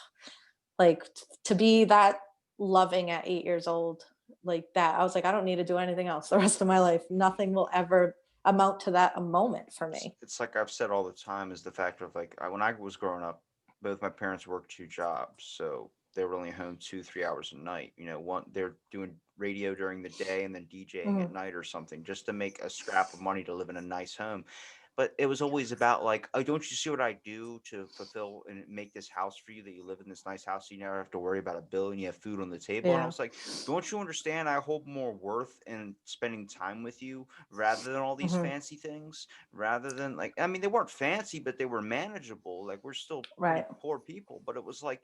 like, to be that loving at 8 years old, like that. I was like, I don't need to do anything else the rest of my life. Nothing will ever amount to that a moment for it's, me. it's like I've said all the time, is the fact of like, when I was growing up, both my parents worked 2 jobs, so they were only home 2 3 hours a night. One, they're doing radio during the day and then DJing at Mhm. night or something, just to make a scrap of money to live in a nice home. But it was always about like, oh, don't you see what I do to fulfill and make this house for you, that you live in this nice house, so you never have to worry about a bill and you have food on the table. And I Yeah. was like, don't you understand? I hold more worth in spending time with you rather than all these Hmm. fancy things, rather than like, I mean, they weren't fancy, but they were manageable. Like, we're still pretty Right. poor people, but it was like,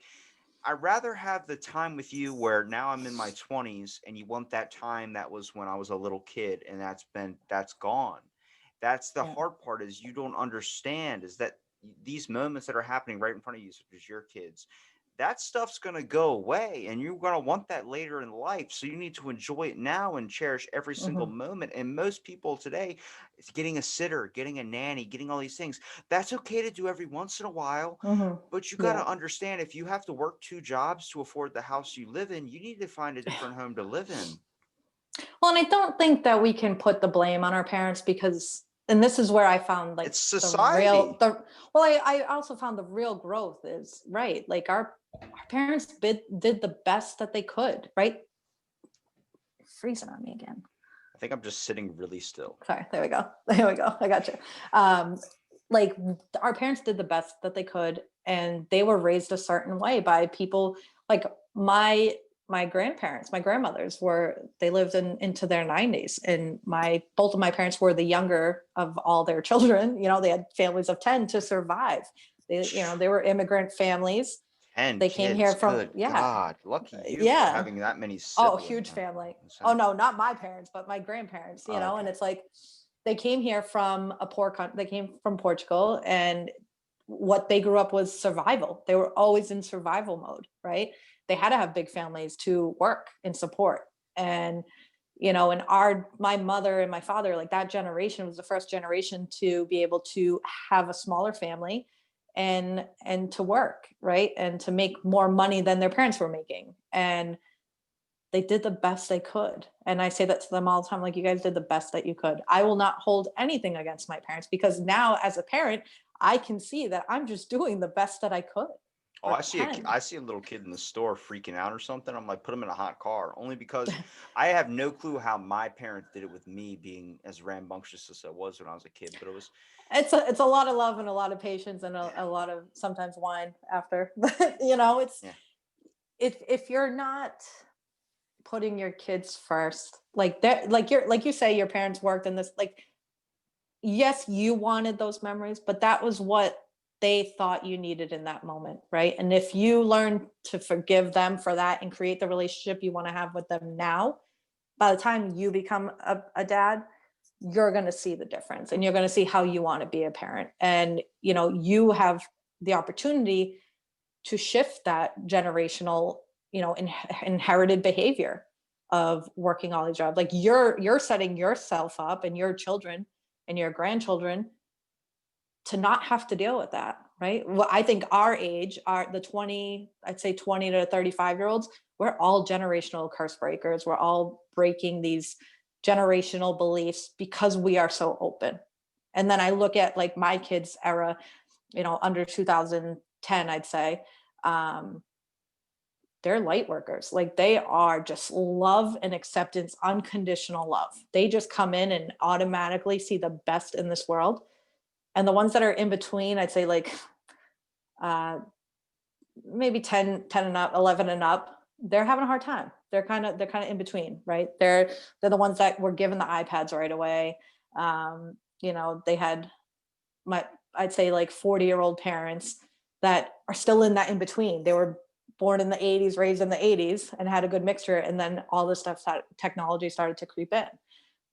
I'd rather have the time with you where now I'm in my 20s and you want that time that was when I was a little kid, and that's gone. That's the Yeah. hard part, is you don't understand, is that these moments that are happening right in front of you, such as your kids, that stuff's going to go away and you're going to want that later in life. So you need to enjoy it now and cherish every single Hmm. moment. And most people today, it's getting a sitter, getting a nanny, getting all these things. That's okay to do every once in a while. Hmm. But you got Yeah. to understand, if you have to work 2 jobs to afford the house you live in, you need to find a different home to live in. Well, and I don't think that we can put the blame on our parents, because and this is where I found like It's the real society. the well, I also found the real growth is right. Like our parents did the best that they could, right? Freezing on me again. I think I'm just sitting really still. Sorry, there we go. There we go. I got you. Um, like our parents did the best that they could, and they were raised a certain way by people like my grandparents, my grandmothers were they lived into their 90s, and my both of my parents were the younger of all their children. You know, they had families of 10 to survive. They were immigrant families. 10 They came here kids. from Good God. Lucky you for yeah. having that many Oh, siblings. huge family. Oh Insane. no, not my parents, but my grandparents, Oh, and okay. it's like they came here from a poor country. They came from Portugal, and what they grew up was survival. They were always in survival mode, right? They had to have big families to work and support. And and my mother and my father, like that generation was the first generation to be able to have a smaller family and to work, right? And to make more money than their parents were making. And they did the best they could. And I say that to them all the time, like, you guys did the best that you could. I will not hold anything against my parents, because now as a parent, I can see that I'm just doing the best that I could Oh, or can. I see a little kid in the store freaking out or something. I'm like, put him in a hot car, only because I have no clue how my parents did it with me being as rambunctious as I was when I was a kid. But it was, It's a lot of love and a lot of patience and yeah, a lot of sometimes wine after. But it's yeah, if you're not putting your kids first, like that, like you say, your parents worked in this, like, yes, you wanted those memories, but that was what they thought you needed in that moment, right? And if you learn to forgive them for that and create the relationship you want to have with them now, by the time you become a dad, you're going to see the difference, and you're going to see how you want to be a parent. And you have the opportunity to shift that generational, inherited behavior of working all these jobs. Like you're setting yourself up and your children and your grandchildren to not have to deal with that, right? Well, I think our age, the 20, I'd say 20 to 35-year olds, we're all generational curse breakers. We're all breaking these generational beliefs because we are so open. And then I look at like my kids' era, under 2010, I'd say, um, they're light workers. Like they are just love and acceptance, unconditional love. They just come in and automatically see the best in this world. And the ones that are in between, I'd say like uh, maybe 10 and up, 11 and up, they're having a hard time. They're kind of in between, right? They're the ones that were given the iPads right away. They had my I'd say like 40-year-old parents that are still in that in between. They were born in the 80s, raised in the 80s, and had a good mixture. And then all this technology started to creep in.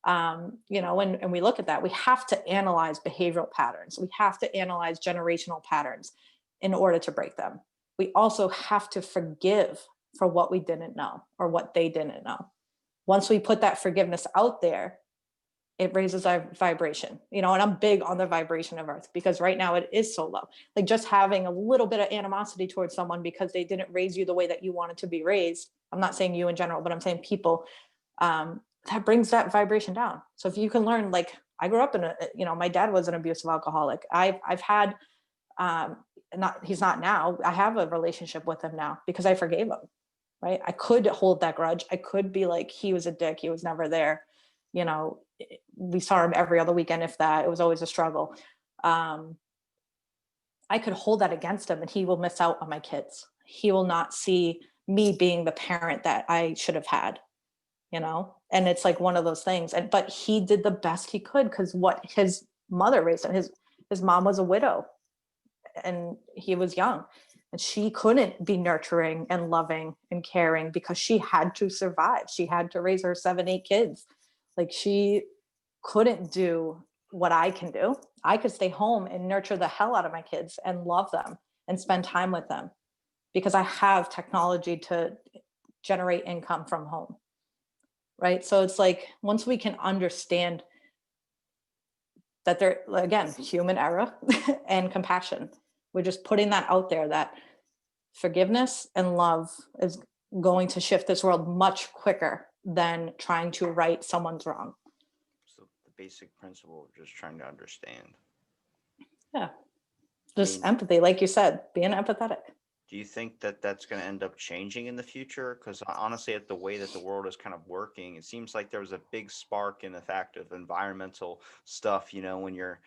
And we look at that, we have to analyze behavioral patterns. We have to analyze generational patterns in order to break them. We also have to forgive for what we didn't know or what they didn't know. Once we put that forgiveness out there, it raises our vibration, and I'm big on the vibration of earth, because right now it is so low. Like just having a little bit of animosity towards someone because they didn't raise you the way that you wanted to be raised. I'm not saying you in general, but I'm saying people, that brings that vibration down. So if you can learn, like I grew up my dad was an abusive alcoholic. I've had, not, he's not now. I have a relationship with him now because I forgave him, right? I could hold that grudge. I could be like, he was a dick. He was never there. You know, we saw him every other weekend, if that. It was always a struggle. Um, I could hold that against him, and he will miss out on my kids. He will not see me being the parent that I should have had, And it's like one of those things. But he did the best he could, because what his mother raised him, his mom was a widow, and he was young, and she couldn't be nurturing and loving and caring because she had to survive. She had to raise her 7 8 kids. Like she couldn't do what I can do. I could stay home and nurture the hell out of my kids and love them and spend time with them because I have technology to generate income from home, right? So it's like once we can understand that they're, again, human error and compassion, we're just putting that out there, that forgiveness and love is going to shift this world much quicker than trying to right someone's wrong. So basic principle of just trying to understand. Yeah. I Just mean, empathy, like you said, being empathetic. do you think that that's going to end up changing in the future? Because honestly, at the way that the world is kind of working, it seems like there was a big spark in the fact of environmental stuff. When you're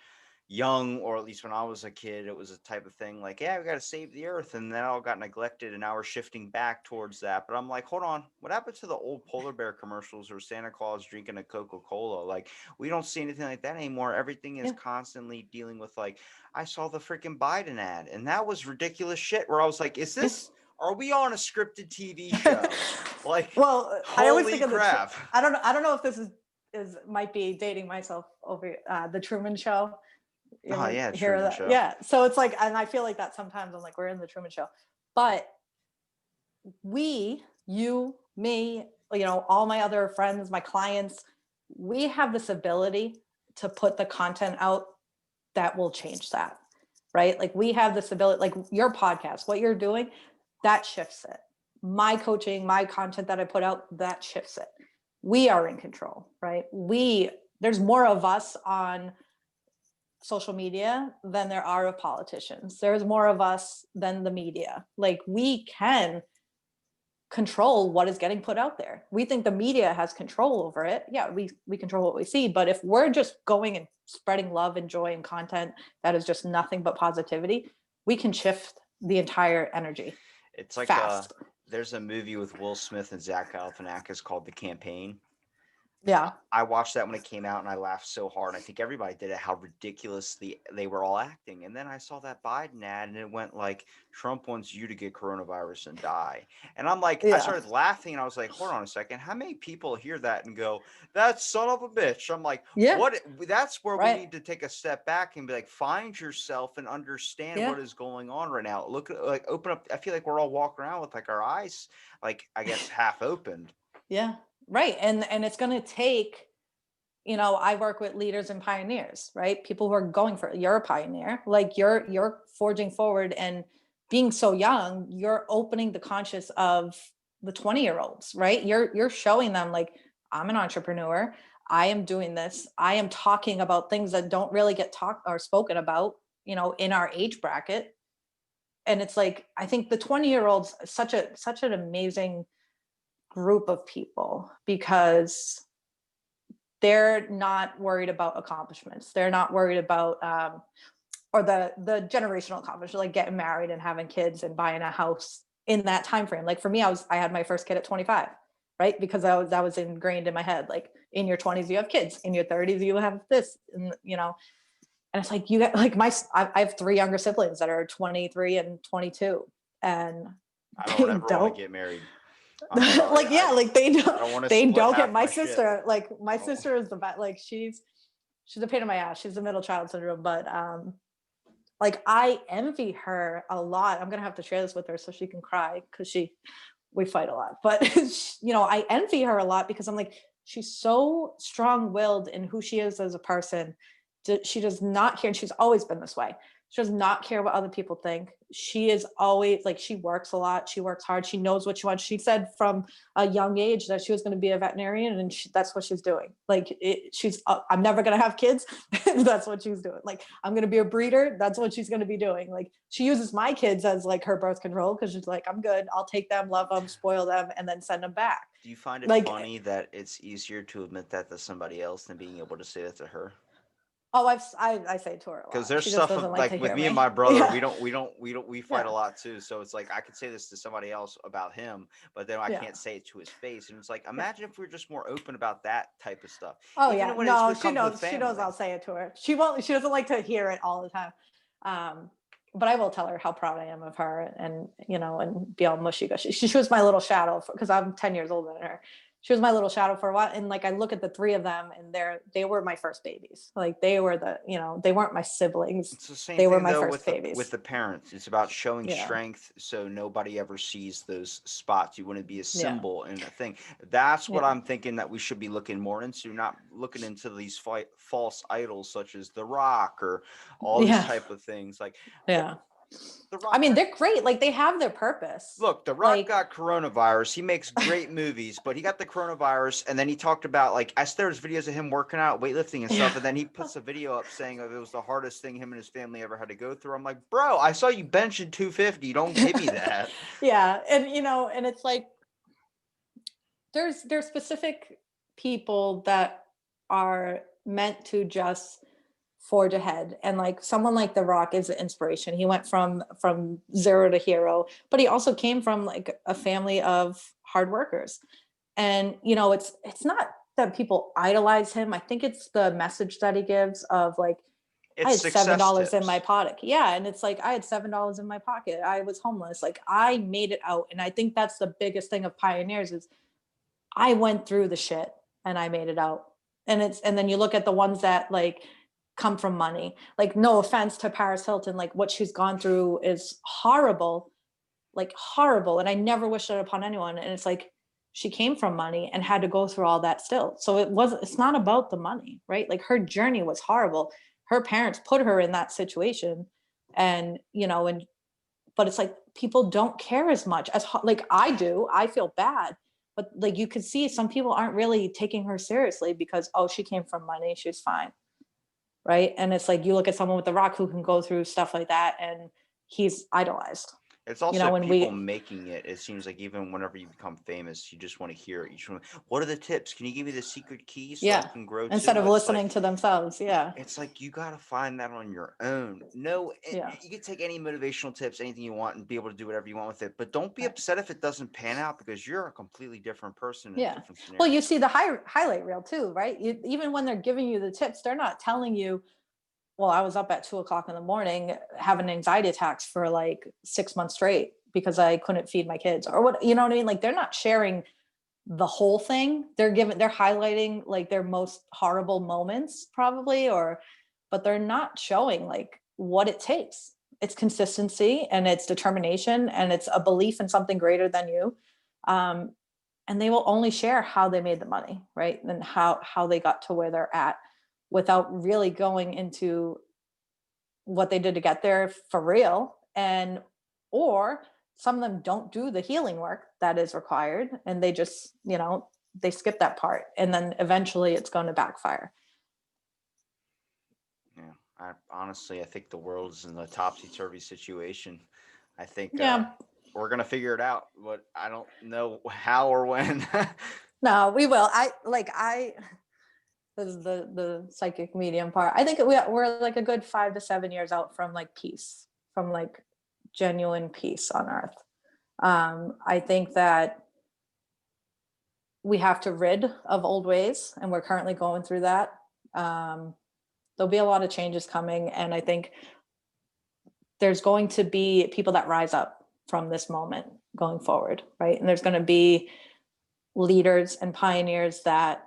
young, or at least when I was a kid, it was a type of thing like, yeah, we got to save the earth, and that all got neglected, and now we're shifting back towards that. But I'm like, hold on, what happened to the old polar bear commercials or Santa Claus drinking a Coca-Cola? Like, we don't see anything like that anymore. Everything is Yeah. constantly dealing with, like, I saw the freaking Biden ad, and that was ridiculous shit, where I was like, Yeah. are we on a scripted TV show? Like, Well, I always holy think of crap. I don't know if this is might be dating myself over the Truman Show. You Oh ever yeah, hear of Truman that? Show. Yeah. So it's like, and I feel like that sometimes I'm like, we're in the Truman Show. But you, me, all my other friends, my clients, we have this ability to put the content out that will change that, right? Like we have this ability, like your podcast, what you're doing, that shifts it. My coaching, my content that I put out, that shifts it. We are in control, right? There's more of us on social media than there are of politicians. There's more of us than the media. Like we can control what is getting put out there. We think the media has control over it. Yeah, we control what we see, but if we're just going and spreading love and joy and content that is just nothing but positivity, we can shift the entire energy It's like fast. there's a movie with Will Smith and Zach Galifianakis called The Campaign. Yeah. I watched that when it came out, and I laughed so hard. I think everybody did it, how ridiculously they were all acting. And then I saw that Biden ad, and it went like, Trump wants you to get coronavirus and die. And I'm like, I Yeah. started laughing, and I was like, hold on a second. How many people hear that and go, that son of a bitch? I'm like, Yeah. what? That's where we Right. need to take a step back and be like, find yourself and understand Yeah. what is going on right now. Look, like, open up. I feel like we're all walking around with like our eyes, like, I guess, half opened. Yeah. Right. And it's going to take, I work with leaders and pioneers, right? People who are going for, you're a pioneer, like you're forging forward, and being so young, you're opening the conscious of the 20-year-olds, right? You're showing them like, I'm an entrepreneur. I am doing this. I am talking about things that don't really get talked or spoken about, in our age bracket. And it's like, I think the 20-year-olds, such an amazing group of people, because they're not worried about accomplishments. They're not worried about or the generational accomplishments, like getting married and having kids and buying a house in that time frame. Like for me, I had my first kid at 25, right? Because that was ingrained in my head. Like in your 20s, you have kids. In your 30s, you have this, and it's like you get like I have three younger siblings that are 23 and 22, and I don't they ever want to don't get married. I'm sorry. like, yeah, like I don't want to they split don't get half my my shit. sister. Like my I don't. sister is the best. Like she's a pain in my ass. She's a middle child syndrome, but like I envy her a lot. I'm gonna have to share this with her so she can cry, because we fight a lot. But I envy her a lot, because I'm like, she's so strong-willed in who she is as a person. She does not care, and she's always been this way. She does not care what other people think. She is always like, she works a lot. She works hard. She knows what she wants. She said from a young age that she was going to be a veterinarian, and that's what she's doing. Like I'm never going to have kids. That's what she's doing. Like, I'm going to be a breeder. That's what she's going to be doing. Like, she uses my kids as like her birth control, because she's like, I'm good. I'll take them, love them, spoil them, and then send them back. Do you find it Like, funny that it's easier to admit that to somebody else than being able to say that to her? oh, I say it to her a Because lot. there's She just stuff doesn't like to like with hear me and me. my brother, Yeah. we fight a Yeah. lot too. So it's like I could say this to somebody else about him, but then I Yeah. can't say it to his face. And it's like, Yeah. imagine if we were just more open about that type of stuff, Oh even yeah. when No, it comes with she knows I'll family. say it to her. She doesn't like to hear it all the time. Um, but I will tell her how proud I am of her, and and be all mushy gushy. She was my little shadow, because I'm 10 years older than her. She was my little shadow for a while. And like, I look at the three of them, and they were my first babies. Like they were they weren't my siblings. It's the same They were thing my though first with babies. the parents. It's about showing Yeah. strength so nobody ever sees those spots. You want to be a Yeah. symbol and a thing. That's what Yeah. I'm thinking that we should be looking more into, not looking into these false idols such as The Rock or all these Yeah. type of things. Like, Yeah. The I Rock. mean, they're great. Like they have their purpose. Look, The Rock Like, got coronavirus. He makes great movies, but he got the coronavirus, and then he talked about like there's videos of him working out, weightlifting and yeah, stuff, and then he puts a video up saying it was the hardest thing him and his family ever had to go through. I'm like, bro, I saw you benching 250. Don't give me that. yeah, and and it's like there's specific people that are meant to just forge ahead, and like someone like The Rock is an inspiration. He went from zero to hero, but he also came from like a family of hard workers. And it's not that people idolize him. I think it's the message that he gives of like, I It's had seven success dollars in my tips. pocket. Yeah. And it's like I had $7 in my pocket. I was homeless. Like I made it out. And I think that's the biggest thing of pioneers is I went through the shit and I made it out. And then you look at the ones that like come from money. Like no offense to Paris Hilton, like what she's gone through is horrible, like horrible. And I never wish it upon anyone. And it's like she came from money and had to go through all that still. So it's not about the money, right? Like her journey was horrible. Her parents put her in that situation. And but it's like people don't care as much as like I do. I feel bad, but like you could see some people aren't really taking her seriously because oh, she came from money, she's fine, right? And it's like you look at someone with The Rock who can go through stuff like that, and he's idolized. It's also When people we making it. It seems like even whenever you become famous, you just want to hear it. You just want, what are the tips? Can you give me the secret keys so I yeah, can grow instead too? of listening to themselves, yeah, It's like you got to find that on your own. No, yeah, you can take any motivational tips, anything you want, and be able to do whatever you want with it. But don't be right. upset if it doesn't pan out because you're a completely different person in a Yeah. different Well, scenario. you see the highlight reel too, right? Even when they're giving you the tips, they're not telling you, well, I was up at 2 o'clock in the morning having anxiety attacks for like 6 months straight because I couldn't feed my kids or what, you know what I mean? Like they're not sharing the whole thing. They're highlighting like their most horrible moments probably, but they're not showing like what it takes. It's consistency and it's determination and it's a belief in something greater than you. Um, and they will only share how they made the money, right? And how they got to where they're at without really going into what they did to get there for real. And or some of them don't do the healing work that is required and they just they skip that part and then eventually it's going to backfire. Yeah, I think the world's in a topsy turvy situation. I think Yeah, we're gonna figure it out, but I don't know how or when. no, we will. I this is the psychic medium part. I think we're like a good 5 to 7 years out from like peace, from like genuine peace on earth. I think that we have to rid of old ways, and we're currently going through that. Um, there'll be a lot of changes coming, and I think there's going to be people that rise up from this moment going forward, right? And there's going to be leaders and pioneers that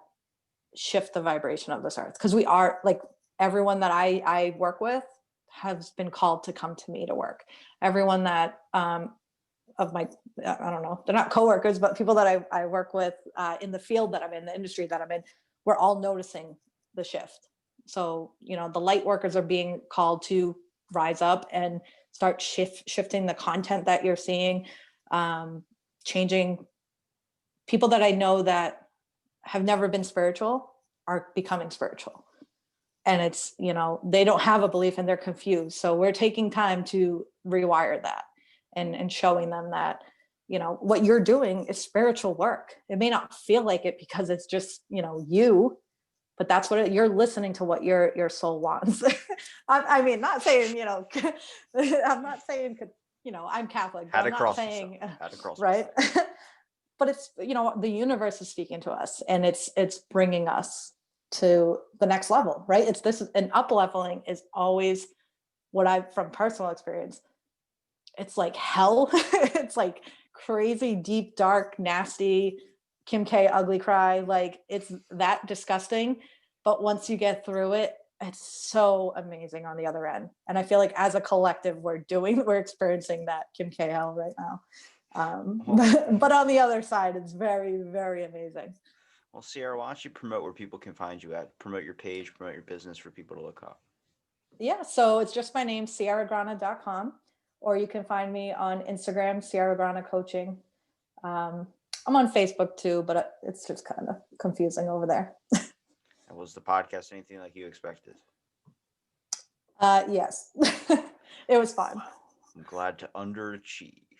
shift the vibration of this earth because we are like everyone that I work with has been called to come to me to work. Everyone that of my I don't know, they're not coworkers, but people that I work with in the field that I'm in, the industry that I'm in, we're all noticing the shift. So the light workers are being called to rise up and start shifting the content that you're seeing, changing. People that I know that have never been spiritual are becoming spiritual, and it's they don't have a belief and they're confused, so we're taking time to rewire that and showing them that what you're doing is spiritual work. It may not feel like it because it's just you, but that's what you're listening to, what your soul wants. I mean, not saying I'm not saying I'm Catholic, but Had I'm to not cross myself. saying Had to cross right. myself. But it's the universe is speaking to us and it's bringing us to the next level, right? It's this an up leveling is always what I've from personal experience. It's like hell. It's like crazy deep dark nasty Kim K ugly cry, like it's that disgusting, but once you get through it, it's so amazing on the other end. And I feel like as a collective we're experiencing that Kim K hell right now. Well, But on the other side, it's very, very amazing. well, Sierra, why don't you promote where people can find you at? Promote your page, promote your business for people to look up. Yeah, so it's just my name, sierragrana.com. or you can find me on Instagram, Sierra Grana Coaching. I'm on Facebook too, but it's just kind of confusing over there. And was the podcast anything like you expected? Yes, it was fun. I'm glad to underachieve.